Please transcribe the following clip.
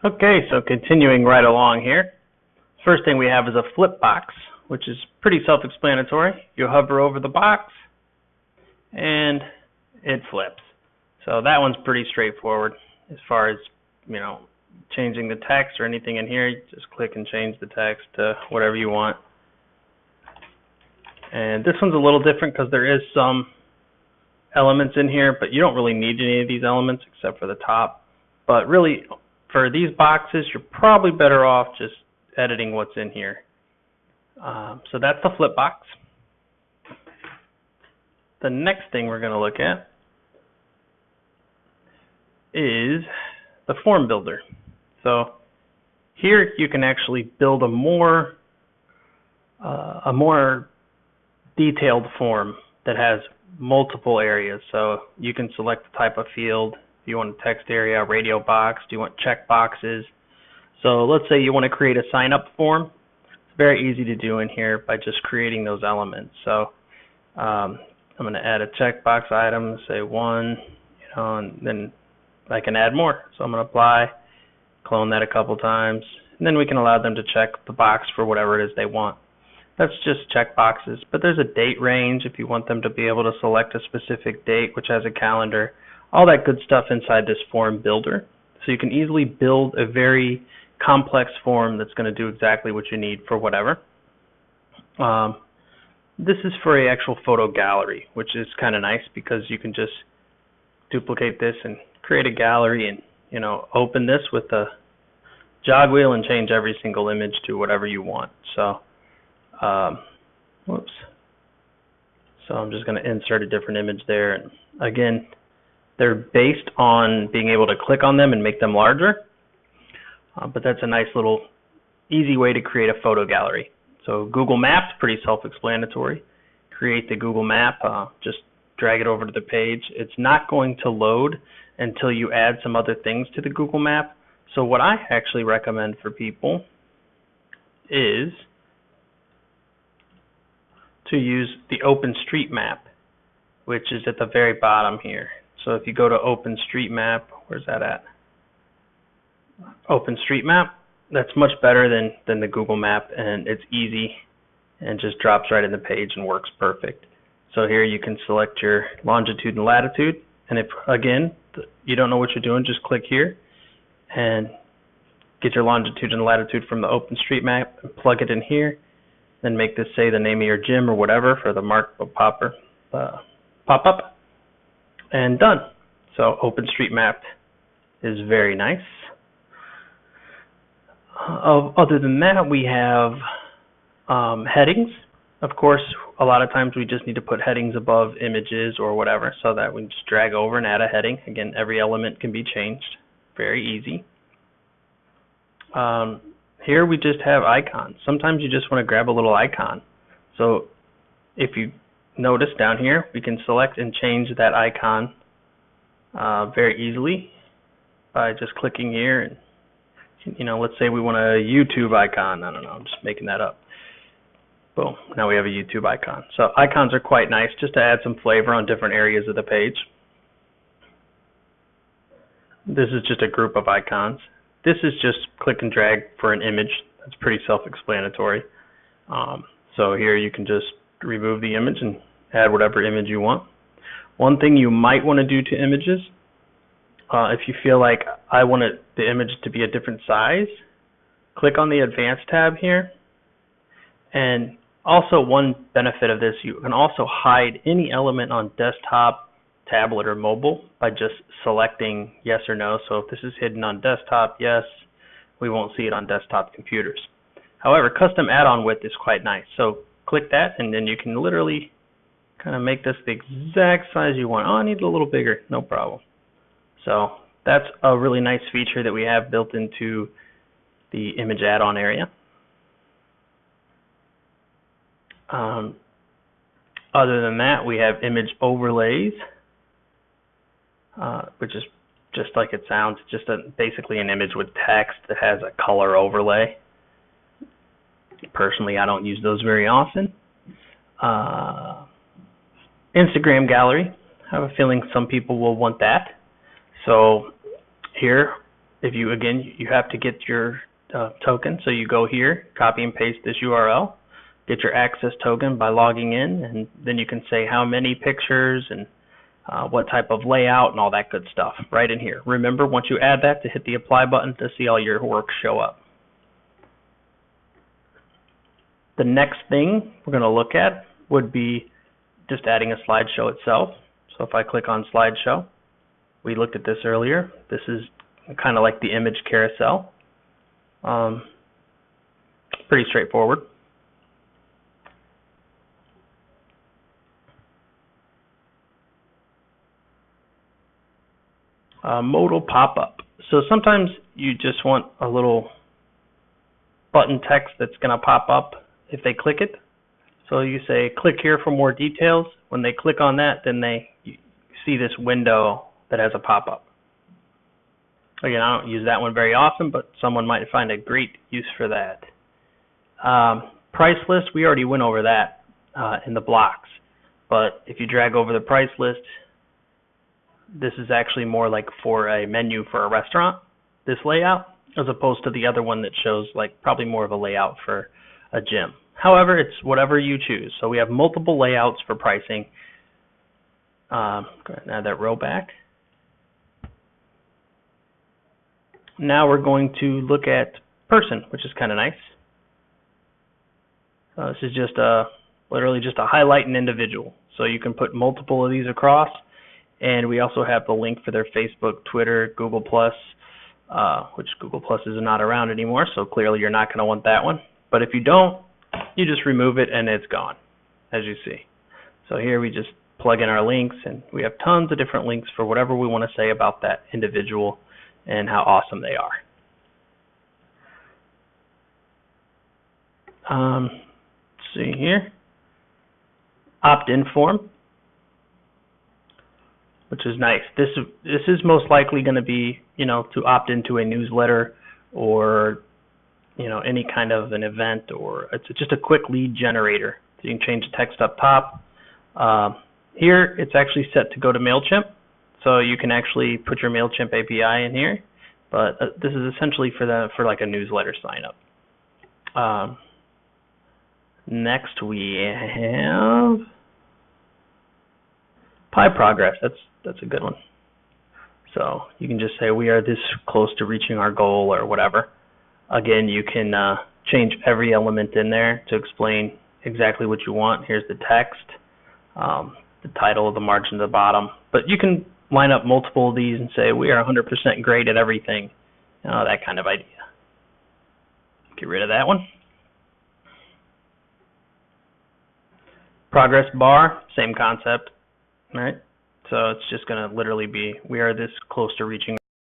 Okay, so continuing right along here. First thing we have is a flip box, which is pretty self-explanatory. You hover over the box and it flips. So that one's pretty straightforward as far as, changing the text or anything in here. You just click and change the text to whatever you want. And this one's a little different because there is some elements in here, but you don't really need any of these elements except for the top. But really, for these boxes, you're probably better off just editing what's in here. So that's the flip box. The next thing we're going to look at is the form builder. So here you can actually build a more detailed form that has multiple areas. So you can select the type of field. If you want a text area, radio box, do you want check boxes? So let's say you want to create a sign up form. It's very easy to do in here by just creating those elements. So I'm going to add a checkbox item, say 1, and then I can add more. So I'm going to apply, clone that a couple times, and then we can allow them to check the box for whatever it is they want. That's just check boxes, but there's a date range if you want them to be able to select a specific date, which has a calendar, all that good stuff inside this form builder. So you can easily build a very complex form that's going to do exactly what you need for whatever. This is for an actual photo gallery, which is kind of nice because you can just duplicate this and create a gallery and open this with the jog wheel and change every single image to whatever you want. So whoops. So I'm just going to insert a different image there, and again, they're based on being able to click on them and make them larger, but that's a nice little easy way to create a photo gallery. So Google Maps, pretty self-explanatory. Create the Google map, just drag it over to the page. It's not going to load until you add some other things to the Google map. So what I actually recommend for people is to use the OpenStreetMap, which is at the very bottom here. So if you go to OpenStreetMap, where's that at? OpenStreetMap, that's much better than the Google map, and it's easy and just drops right in the page and works perfect. So here you can select your longitude and latitude, and if again you don't know what you're doing, just click here and get your longitude and latitude from the OpenStreetMap and plug it in here. Then make this say the name of your gym or whatever for the pop-up, and done. So OpenStreetMap is very nice. Other than that, we have headings. Of course, a lot of times we just need to put headings above images or whatever, so that we just drag over and add a heading. Again, every element can be changed. Very easy. Here we just have icons. Sometimes you just want to grab a little icon. So if you notice down here, we can select and change that icon very easily by just clicking here. And let's say we want a YouTube icon. I don't know, I'm just making that up. Boom, now we have a YouTube icon. So icons are quite nice just to add some flavor on different areas of the page. This is just a group of icons. This is just click and drag for an image. That's pretty self-explanatory. So here you can just remove the image and add whatever image you want. One thing you might want to do to images, if you feel like I want the image to be a different size, click on the Advanced tab here. And also one benefit of this, you can also hide any element on desktop, tablet, or mobile by just selecting yes or no. So if this is hidden on desktop, yes, we won't see it on desktop computers. However, custom add-on width is quite nice. So click that, and then you can literally kind of make this the exact size you want. Oh, I need it a little bigger. No problem. So that's a really nice feature that we have built into the image add-on area. Other than that, we have image overlays, which is just like it sounds, just basically an image with text that has a color overlay. Personally, I don't use those very often. Instagram gallery, I have a feeling some people will want that. So here if you, again, you have to get your token, so you go here, copy and paste this URL, get your access token by logging in, and then you can say how many pictures and what type of layout and all that good stuff right in here. Remember, once you add that, to hit the apply button to see all your work show up. The next thing we're going to look at would be just adding a slideshow itself. So if I click on slideshow, we looked at this earlier. This is kind of like the image carousel. Pretty straightforward. Modal pop-up. So sometimes you just want a little button text that's going to pop up if they click it. So you say, click here for more details. When they click on that, then you see this window that has a pop-up. Again, I don't use that one very often, but someone might find a great use for that. Price list, we already went over that in the blocks. But if you drag over the price list, this is actually more like for a menu for a restaurant, this layout, as opposed to the other one that shows like probably more of a layout for a gym. However, it's whatever you choose. So we have multiple layouts for pricing. Go ahead and add that row back. Now we're going to look at person, which is kind of nice. This is just literally just a highlight an individual. So you can put multiple of these across. And we also have the link for their Facebook, Twitter, Google+, which Google+ is not around anymore, so clearly you're not going to want that one. But if you don't, you just remove it and it's gone, as you see. So here we just plug in our links, and we have tons of different links for whatever we want to say about that individual and how awesome they are. Let's see here. Opt-in form, which is nice. This is most likely going to be, to opt into a newsletter or, any kind of an event, or it's just a quick lead generator. So you can change the text up top. Here, it's actually set to go to MailChimp, so you can actually put your MailChimp API in here. But this is essentially for like a newsletter sign up. Next we have Pi progress. That's a good one. So you can just say we are this close to reaching our goal or whatever. Again, you can change every element in there to explain exactly what you want. Here's the text, the title, the margin at the bottom. But you can line up multiple of these and say we are 100% great at everything. That kind of idea. Get rid of that one. Progress bar, same concept. All right. So it's just going to literally be we are this close to reaching